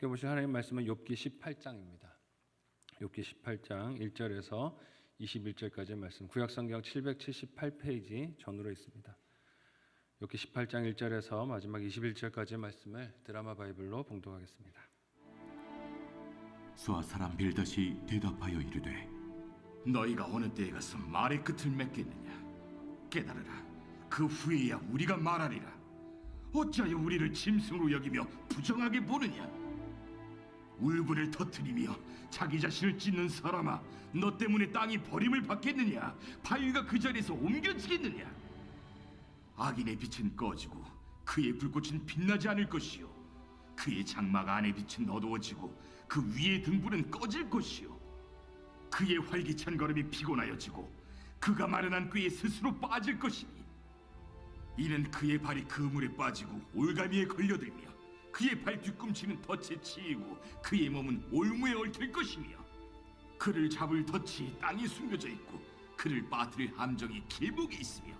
함께 보실 하나님 말씀은 욥기 18장입니다. 욥기 18장 1절에서 21절까지의 말씀, 구약성경 778페이지 전으로 있습니다. 욥기 18장 1절에서 마지막 21절까지의 말씀을 드라마 바이블로 봉독하겠습니다. 수아 사람 빌닷이 대답하여 이르되, 너희가 어느 때에 가서 말의 끝을 맺겠느냐? 깨달으라. 그 후에야 우리가 말하리라. 어찌하여 우리를 짐승으로 여기며 부정하게 보느냐? 울분을 터뜨리며 자기 자신을 찢는 사람아, 너 때문에 땅이 버림을 받겠느냐? 바위가 그 자리에서 옮겨지겠느냐? 악인의 빛은 꺼지고 그의 불꽃은 빛나지 않을 것이요, 그의 장막 안의 빛은 어두워지고 그 위의 등불은 꺼질 것이요, 그의 활기찬 걸음이 피곤하여지고 그가 마련한 꾀에 스스로 빠질 것이니, 이는 그의 발이 그물에 빠지고 올가미에 걸려들며 그의 발 뒤꿈치는 덫에 치이고 그의 몸은 올무에 얽힐 것이며, 그를 잡을 덫이 땅에 숨겨져 있고 그를 빠뜨릴 함정이 길목에 있으며,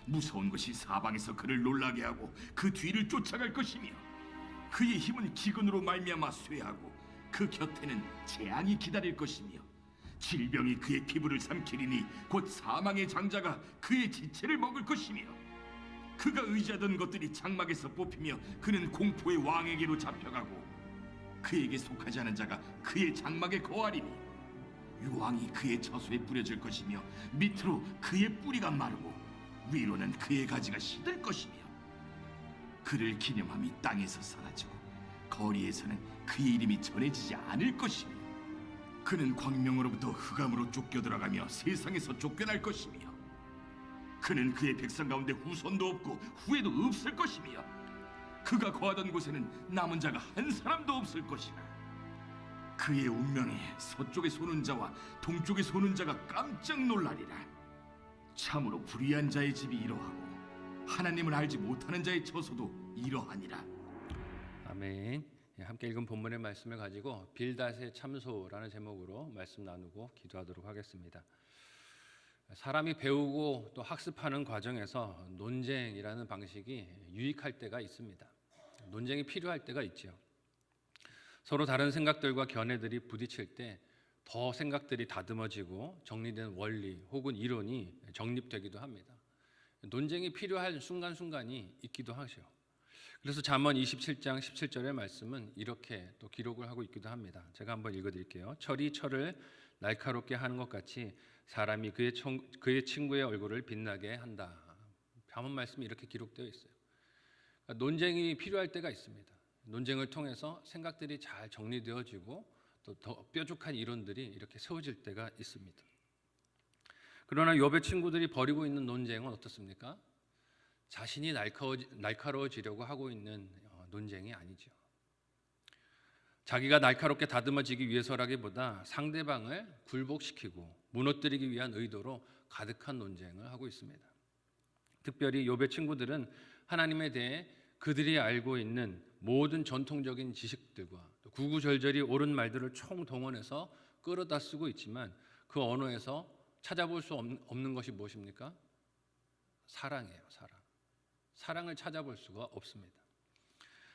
무서운 것이 사방에서 그를 놀라게 하고 그 뒤를 쫓아갈 것이며, 그의 힘은 기근으로 말미암아 쇠하고 그 곁에는 재앙이 기다릴 것이며, 질병이 그의 피부를 삼키리니 곧 사망의 장자가 그의 지체를 먹을 것이며, 그가 의지하던 것들이 장막에서 뽑히며 그는 공포의 왕에게로 잡혀가고 그에게 속하지 않은 자가 그의 장막에 거하리니, 유황이 그의 처소에 뿌려질 것이며 밑으로 그의 뿌리가 마르고 위로는 그의 가지가 시들 것이며, 그를 기념함이 땅에서 사라지고 거리에서는 그의 이름이 전해지지 않을 것이며, 그는 광명으로부터 흑암으로 쫓겨 들어가며 세상에서 쫓겨날 것이며, 그는 그의 백성 가운데 후손도 없고 후에도 없을 것이며, 그가 거하던 곳에는 남은 자가 한 사람도 없을 것이라. 그의 운명에 서쪽에 소는 자와 동쪽에 소는 자가 깜짝 놀라리라. 참으로 불의한 자의 집이 이러하고 하나님을 알지 못하는 자의 처소도 이러하니라. 아멘. 함께 읽은 본문의 말씀을 가지고 빌닷의 참소라는 제목으로 말씀 나누고 기도하도록 하겠습니다. 사람이 배우고 또 학습하는 과정에서 논쟁이라는 방식이 유익할 때가 있습니다. 논쟁이 필요할 때가 있죠. 서로 다른 생각들과 견해들이 부딪힐 때 더 생각들이 다듬어지고 정리된 원리 혹은 이론이 정립되기도 합니다. 논쟁이 필요할 순간순간이 있기도 하죠. 그래서 잠언 27장 17절의 말씀은 이렇게 또 기록을 하고 있기도 합니다. 제가 한번 읽어드릴게요. 철이 철을 날카롭게 하는 것 같이 사람이 그의 친구의 얼굴을 빛나게 한다. 잠언 말씀이 이렇게 기록되어 있어요. 그러니까 논쟁이 필요할 때가 있습니다. 논쟁을 통해서 생각들이 잘 정리되어지고 또 더 뾰족한 이론들이 이렇게 세워질 때가 있습니다. 그러나 욥의 친구들이 벌이고 있는 논쟁은 어떻습니까? 자신이 날카로워지려고 하고 있는 논쟁이 아니죠. 자기가 날카롭게 다듬어지기 위해서라기보다 상대방을 굴복시키고 무너뜨리기 위한 의도로 가득한 논쟁을 하고 있습니다. 특별히 욥의 친구들은 하나님에 대해 그들이 알고 있는 모든 전통적인 지식들과 또 구구절절히 옳은 말들을 총동원해서 끌어다 쓰고 있지만 그 언어에서 찾아볼 수 없는 것이 무엇입니까? 사랑이에요. 사랑을 찾아볼 수가 없습니다.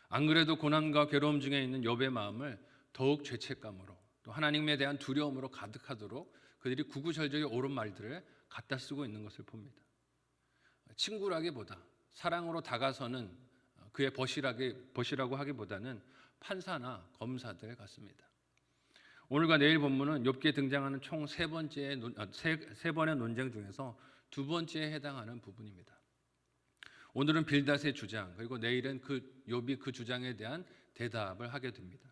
안 그래도 고난과 괴로움 중에 있는 욥의 마음을 더욱 죄책감으로 또 하나님에 대한 두려움으로 가득하도록 그들이 구구절절히 옳은 말들을 갖다 쓰고 있는 것을 봅니다. 친구라기보다 사랑으로 다가서는 그의 벗이라고 하기보다는 판사나 검사들 같습니다. 오늘과 내일 본문은 욥기에 등장하는 총 세 번의 논쟁 중에서 두 번째에 해당하는 부분입니다. 오늘은 빌닷의 주장, 그리고 내일은 욥이 그 주장에 대한 대답을 하게 됩니다.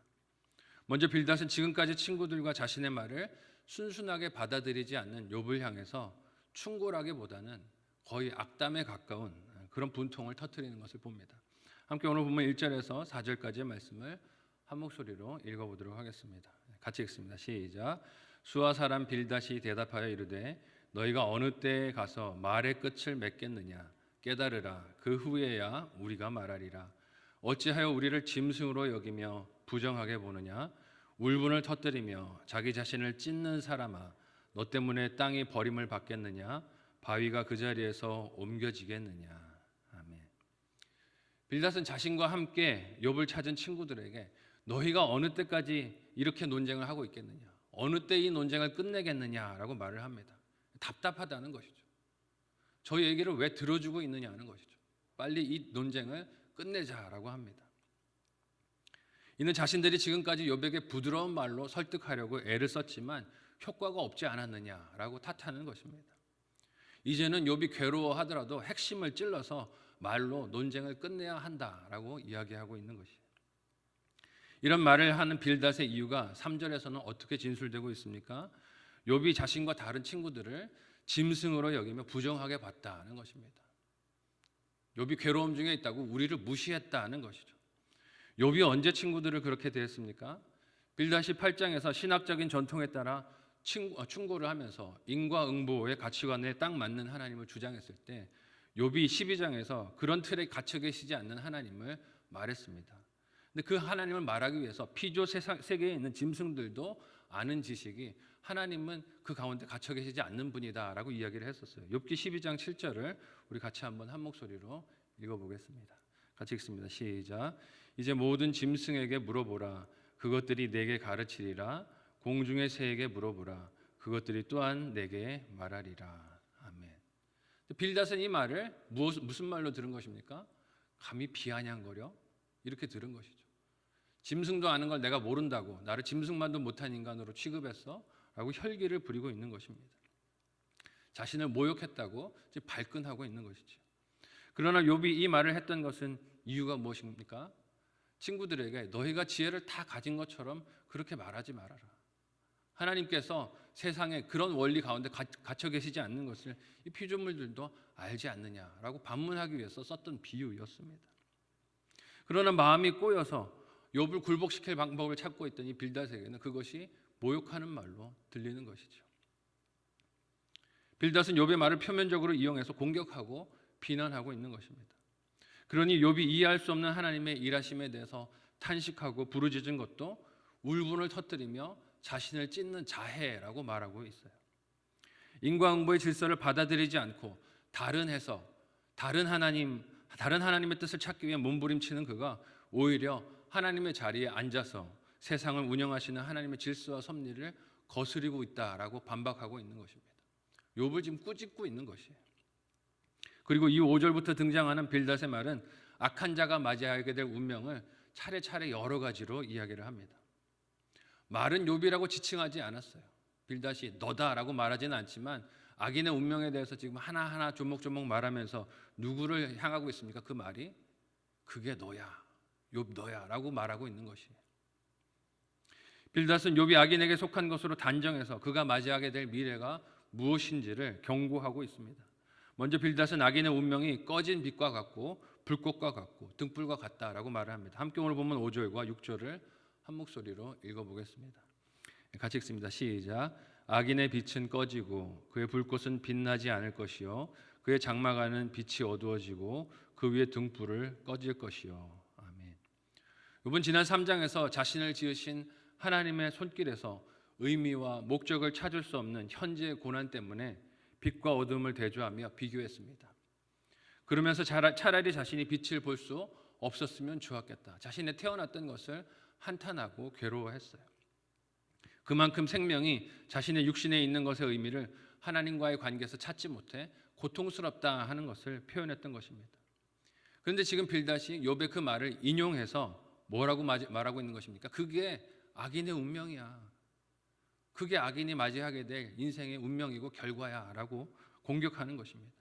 먼저 빌닷은 지금까지 친구들과 자신의 말을 순순하게 받아들이지 않는 욥을 향해서 충고라기보다는 거의 악담에 가까운 그런 분통을 터뜨리는 것을 봅니다. 함께 오늘 본문 1절에서 4절까지의 말씀을 한 목소리로 읽어보도록 하겠습니다. 같이 읽습니다. 시작. 수아 사람 빌닷이 대답하여 이르되, 너희가 어느 때에 가서 말의 끝을 맺겠느냐? 깨달으라. 그 후에야 우리가 말하리라. 어찌하여 우리를 짐승으로 여기며 부정하게 보느냐? 울분을 터뜨리며 자기 자신을 찢는 사람아, 너 때문에 땅이 버림을 받겠느냐? 바위가 그 자리에서 옮겨지겠느냐? 아멘. 빌닷은 자신과 함께 욥을 찾은 친구들에게 너희가 어느 때까지 이렇게 논쟁을 하고 있겠느냐? 어느 때 이 논쟁을 끝내겠느냐라고 말을 합니다. 답답하다는 것이죠. 저희 얘기를 왜 들어주고 있느냐는 것이죠. 빨리 이 논쟁을 끝내자라고 합니다. 이는 자신들이 지금까지 욥에게 부드러운 말로 설득하려고 애를 썼지만 효과가 없지 않았느냐라고 탓하는 것입니다. 이제는 욥이 괴로워하더라도 핵심을 찔러서 말로 논쟁을 끝내야 한다라고 이야기하고 있는 것이에요. 이런 말을 하는 빌닷의 이유가 3절에서는 어떻게 진술되고 있습니까? 욥이 자신과 다른 친구들을 짐승으로 여기며 부정하게 봤다는 것입니다. 욥이 괴로움 중에 있다고 우리를 무시했다는 것이죠. 욥이 언제 친구들을 그렇게 대했습니까? 빌닷이 8장에서 신학적인 전통에 따라 충고를 하면서 인과응보의 가치관에 딱 맞는 하나님을 주장했을 때 욥이 12장에서 그런 틀에 갇혀 계시지 않는 하나님을 말했습니다. 근데 그 하나님을 말하기 위해서 피조 세계에 있는 짐승들도 아는 지식이 하나님은 그 가운데 갇혀 계시지 않는 분이다라고 이야기를 했었어요. 욥기 12장 7절을 우리 같이 한번 한 목소리로 읽어보겠습니다. 같이 읽습니다. 시작. 이제 모든 짐승에게 물어보라. 그것들이 내게 가르치리라. 공중의 새에게 물어보라. 그것들이 또한 내게 말하리라. 아멘. 빌닷은 이 말을 무슨 말로 들은 것입니까? 감히 비아냥거려? 이렇게 들은 것이죠. 짐승도 아는 걸 내가 모른다고, 나를 짐승만도 못한 인간으로 취급했어? 라고 혈기를 부리고 있는 것입니다. 자신을 모욕했다고 발끈하고 있는 것이죠. 그러나 욥이 이 말을 했던 것은 이유가 무엇입니까? 친구들에게 너희가 지혜를 다 가진 것처럼 그렇게 말하지 말아라. 하나님께서 세상에 그런 원리 가운데 갇혀 계시지 않는 것을 이 피조물들도 알지 않느냐라고 반문하기 위해서 썼던 비유였습니다. 그러나 마음이 꼬여서 욥을 굴복시킬 방법을 찾고 있던 이 빌닷에게는 그것이 모욕하는 말로 들리는 것이죠. 빌닷은 욥의 말을 표면적으로 이용해서 공격하고 비난하고 있는 것입니다. 그러니 욥이 이해할 수 없는 하나님의 일하심에 대해서 탄식하고 부르짖은 것도 울분을 터뜨리며 자신을 찢는 자해라고 말하고 있어요. 인과응보의 질서를 받아들이지 않고 다른 해석, 다른 하나님의 뜻을 찾기 위해 몸부림치는 그가 오히려 하나님의 자리에 앉아서 세상을 운영하시는 하나님의 질서와 섭리를 거스리고 있다라고 반박하고 있는 것입니다. 욥을 지금 꾸짖고 있는 것이에요. 그리고 이 5절부터 등장하는 빌닷의 말은 악한 자가 맞이하게 될 운명을 차례차례 여러 가지로 이야기를 합니다. 말은 욥이라고 지칭하지 않았어요. 빌닷이 너다라고 말하지는 않지만 악인의 운명에 대해서 지금 하나하나 조목조목 말하면서 누구를 향하고 있습니까? 그 말이 그게 너야, 욥 너야라고 말하고 있는 것이에요. 빌닷은 욥이 악인에게 속한 것으로 단정해서 그가 맞이하게 될 미래가 무엇인지를 경고하고 있습니다. 먼저 빌닷은 악인의 운명이 꺼진 빛과 같고 불꽃과 같고 등불과 같다라고 말을 합니다. 함께 오늘 보면 5절과 6절을 한 목소리로 읽어보겠습니다. 같이 읽습니다. 시작. 악인의 빛은 꺼지고 그의 불꽃은 빛나지 않을 것이요 그의 장막 안은 빛이 어두워지고 그 위에 등불을 꺼질 것이요. 아멘. 이번 지난 3장에서 자신을 지으신 하나님의 손길에서 의미와 목적을 찾을 수 없는 현재의 고난 때문에 빛과 어둠을 대조하며 비교했습니다. 그러면서 차라리 자신이 빛을 볼 수 없었으면 좋았겠다. 자신의 태어났던 것을 한탄하고 괴로워했어요. 그만큼 생명이 자신의 육신에 있는 것의 의미를 하나님과의 관계에서 찾지 못해 고통스럽다 하는 것을 표현했던 것입니다. 그런데 지금 빌닷이 욥의 그 말을 인용해서 뭐라고 말하고 있는 것입니까? 그게 악인의 운명이야. 그게 악인이 맞이하게 될 인생의 운명이고 결과야 라고 공격하는 것입니다.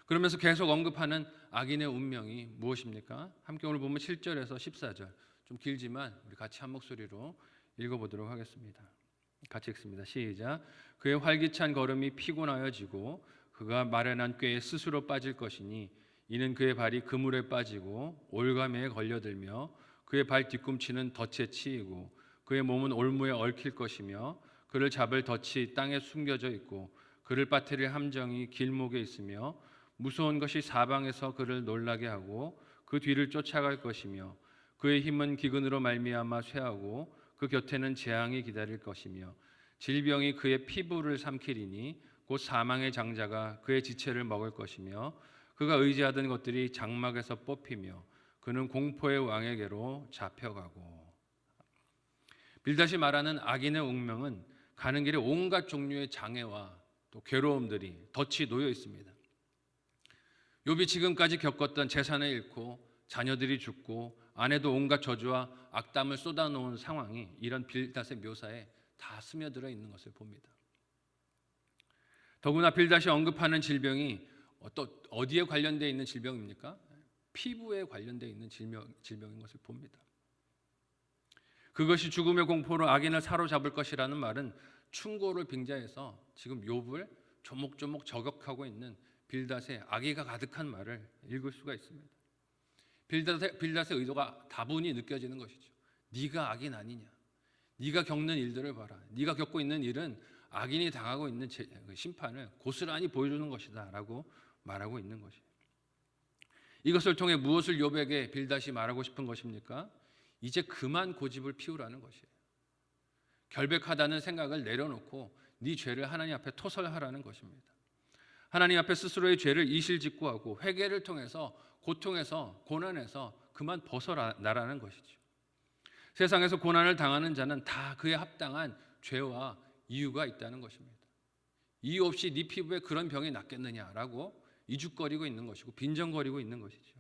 그러면서 계속 언급하는 악인의 운명이 무엇입니까? 함께 오늘 보면 7절에서 14절 좀 길지만 우리 같이 한 목소리로 읽어보도록 하겠습니다. 같이 읽습니다. 시작. 그의 활기찬 걸음이 피곤하여지고 그가 마련한 꾀에 스스로 빠질 것이니 이는 그의 발이 그물에 빠지고 올가매에 걸려들며 그의 발 뒤꿈치는 덫에 치이고 그의 몸은 올무에 얽힐 것이며 그를 잡을 덫이 땅에 숨겨져 있고 그를 빠뜨릴 함정이 길목에 있으며 무서운 것이 사방에서 그를 놀라게 하고 그 뒤를 쫓아갈 것이며 그의 힘은 기근으로 말미암아 쇠하고 그 곁에는 재앙이 기다릴 것이며 질병이 그의 피부를 삼키리니 곧 사망의 장자가 그의 지체를 먹을 것이며 그가 의지하던 것들이 장막에서 뽑히며 그는 공포의 왕에게로 잡혀가고. 빌닷이 말하는 악인의 운명은 가는 길에 온갖 종류의 장애와 또 괴로움들이 덫이 놓여 있습니다. 욥이 지금까지 겪었던 재산을 잃고 자녀들이 죽고 아내도 온갖 저주와 악담을 쏟아놓은 상황이 이런 빌닷의 묘사에 다 스며들어 있는 것을 봅니다. 더구나 빌닷이 언급하는 질병이 또 어디에 관련되어 있는 질병입니까? 피부에 관련되어 있는 질병인 것을 봅니다. 그것이 죽음의 공포로 악인을 사로잡을 것이라는 말은 충고를 빙자해서 지금 욥을 조목조목 저격하고 있는 빌닷의 악의가 가득한 말을 읽을 수가 있습니다. 빌닷의 의도가 다분히 느껴지는 것이죠. 네가 악인 아니냐? 네가 겪는 일들을 봐라. 네가 겪고 있는 일은 악인이 당하고 있는 심판을 고스란히 보여주는 것이다 라고 말하고 있는 것이에요. 이것을 통해 무엇을 욥에게 빌닷이 말하고 싶은 것입니까? 이제 그만 고집을 피우라는 것이에요. 결백하다는 생각을 내려놓고 네 죄를 하나님 앞에 토설하라는 것입니다. 하나님 앞에 스스로의 죄를 이실직고하고 회개를 통해서 고통에서 고난에서 그만 벗어나라는 것이죠. 세상에서 고난을 당하는 자는 다 그에 합당한 죄와 이유가 있다는 것입니다. 이유 없이 네 피부에 그런 병이 낫겠느냐라고 이죽거리고 있는 것이고 빈정거리고 있는 것이죠.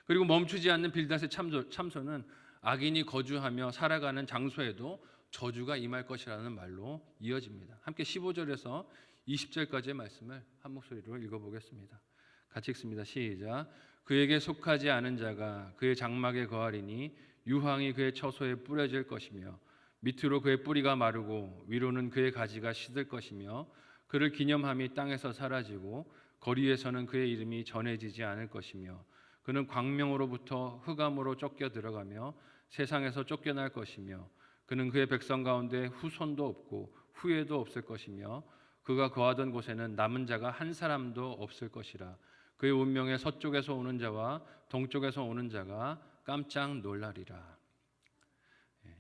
그리고 멈추지 않는 빌닷의 참소는 악인이 거주하며 살아가는 장소에도 저주가 임할 것이라는 말로 이어집니다. 함께 15절에서 20절까지의 말씀을 한 목소리로 읽어보겠습니다. 같이 읽습니다. 시작. 그에게 속하지 않은 자가 그의 장막에 거하리니 유황이 그의 처소에 뿌려질 것이며 밑으로 그의 뿌리가 마르고 위로는 그의 가지가 시들 것이며 그를 기념함이 땅에서 사라지고 거리에서는 그의 이름이 전해지지 않을 것이며 그는 광명으로부터 흑암으로 쫓겨 들어가며 세상에서 쫓겨날 것이며 그는 그의 백성 가운데 후손도 없고 후예도 없을 것이며 그가 거하던 곳에는 남은 자가 한 사람도 없을 것이라. 그의 운명에 서쪽에서 오는 자와 동쪽에서 오는 자가 깜짝 놀라리라.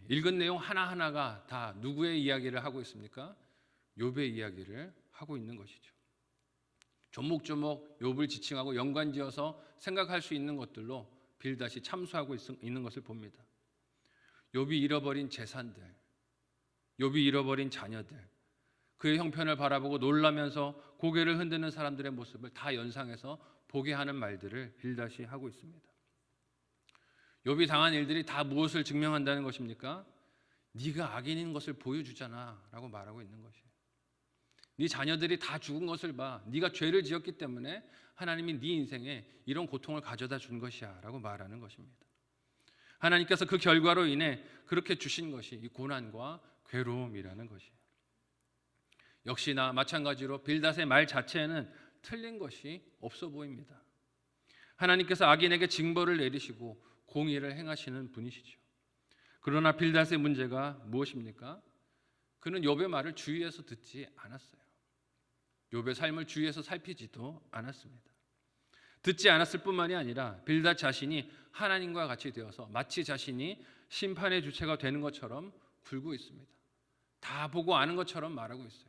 읽은 내용 하나하나가 다 누구의 이야기를 하고 있습니까? 욥의 이야기를 하고 있는 것이죠. 조목조목 욥을 지칭하고 연관지어서 생각할 수 있는 것들로 빌닷이 참수하고 있는 것을 봅니다. 욥이 잃어버린 재산들, 욥이 잃어버린 자녀들, 그의 형편을 바라보고 놀라면서 고개를 흔드는 사람들의 모습을 다 연상해서 보게 하는 말들을 빌닷이 하고 있습니다. 욥이 당한 일들이 다 무엇을 증명한다는 것입니까? 네가 악인인 것을 보여주잖아 라고 말하고 있는 것이에요. 네 자녀들이 다 죽은 것을 봐. 네가 죄를 지었기 때문에 하나님이 네 인생에 이런 고통을 가져다 준 것이야 라고 말하는 것입니다. 하나님께서 그 결과로 인해 그렇게 주신 것이 이 고난과 괴로움이라는 것이에요. 역시나 마찬가지로 빌닷의 말 자체에는 틀린 것이 없어 보입니다. 하나님께서 악인에게 징벌을 내리시고 공의를 행하시는 분이시죠. 그러나 빌닷의 문제가 무엇입니까? 그는 욥의 말을 주위에서 듣지 않았어요. 욥의 삶을 주위에서 살피지도 않았습니다. 듣지 않았을 뿐만이 아니라 빌닷 자신이 하나님과 같이 되어서 마치 자신이 심판의 주체가 되는 것처럼 굴고 있습니다. 다 보고 아는 것처럼 말하고 있어요.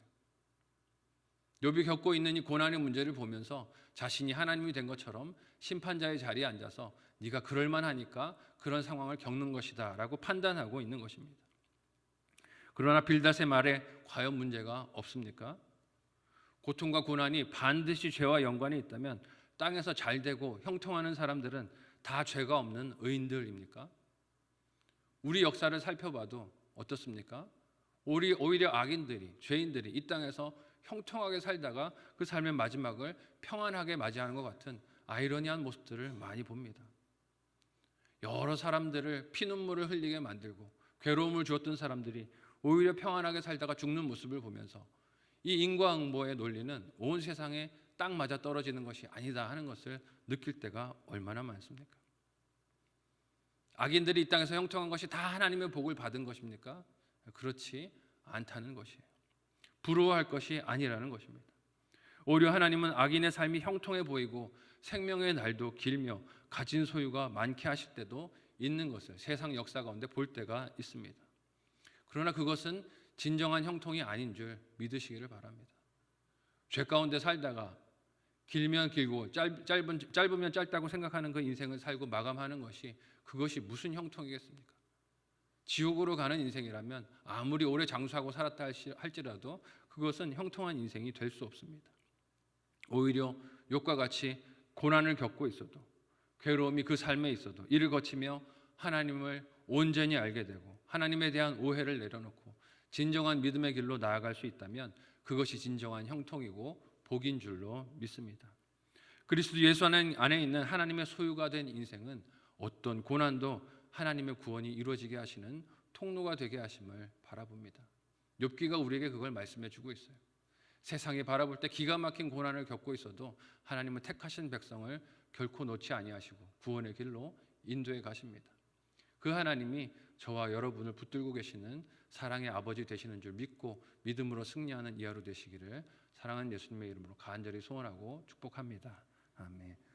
욥이 겪고 있는 이 고난의 문제를 보면서 자신이 하나님이 된 것처럼 심판자의 자리에 앉아서 네가 그럴 만하니까 그런 상황을 겪는 것이다 라고 판단하고 있는 것입니다. 그러나 빌닷의 말에 과연 문제가 없습니까? 고통과 고난이 반드시 죄와 연관이 있다면 땅에서 잘되고 형통하는 사람들은 다 죄가 없는 의인들입니까? 우리 역사를 살펴봐도 어떻습니까? 오히려 악인들이, 죄인들이 이 땅에서 형통하게 살다가 그 삶의 마지막을 평안하게 맞이하는 것 같은 아이러니한 모습들을 많이 봅니다. 여러 사람들을 피눈물을 흘리게 만들고 괴로움을 주었던 사람들이 오히려 평안하게 살다가 죽는 모습을 보면서 이 인과응보의 논리는 온 세상에 딱 맞아 떨어지는 것이 아니다 하는 것을 느낄 때가 얼마나 많습니까? 악인들이 이 땅에서 형통한 것이 다 하나님의 복을 받은 것입니까? 그렇지 않다는 것이에요. 부러워할 것이 아니라는 것입니다. 오히려 하나님은 악인의 삶이 형통해 보이고 생명의 날도 길며 가진 소유가 많게 하실 때도 있는 것을 세상 역사 가운데 볼 때가 있습니다. 그러나 그것은 진정한 형통이 아닌 줄 믿으시기를 바랍니다. 죄 가운데 살다가 길면 길고 짧으면 짧다고 생각하는 그 인생을 살고 마감하는 것이 그것이 무슨 형통이겠습니까? 지옥으로 가는 인생이라면 아무리 오래 장수하고 살았다 할지라도 그것은 형통한 인생이 될 수 없습니다. 오히려 욥과 같이 고난을 겪고 있어도, 괴로움이 그 삶에 있어도 이를 거치며 하나님을 온전히 알게 되고 하나님에 대한 오해를 내려놓고 진정한 믿음의 길로 나아갈 수 있다면 그것이 진정한 형통이고 복인 줄로 믿습니다. 그리스도 예수 안에 있는 하나님의 소유가 된 인생은 어떤 고난도 하나님의 구원이 이루어지게 하시는 통로가 되게 하심을 바라봅니다. 욥기가 우리에게 그걸 말씀해 주고 있어요. 세상이 바라볼 때 기가 막힌 고난을 겪고 있어도 하나님은 택하신 백성을 결코 놓지 아니하시고 구원의 길로 인도해 가십니다. 그 하나님이 저와 여러분을 붙들고 계시는 사랑의 아버지 되시는 줄 믿고 믿음으로 승리하는 이 하루 되시기를 사랑하는 예수님의 이름으로 간절히 소원하고 축복합니다. 아멘.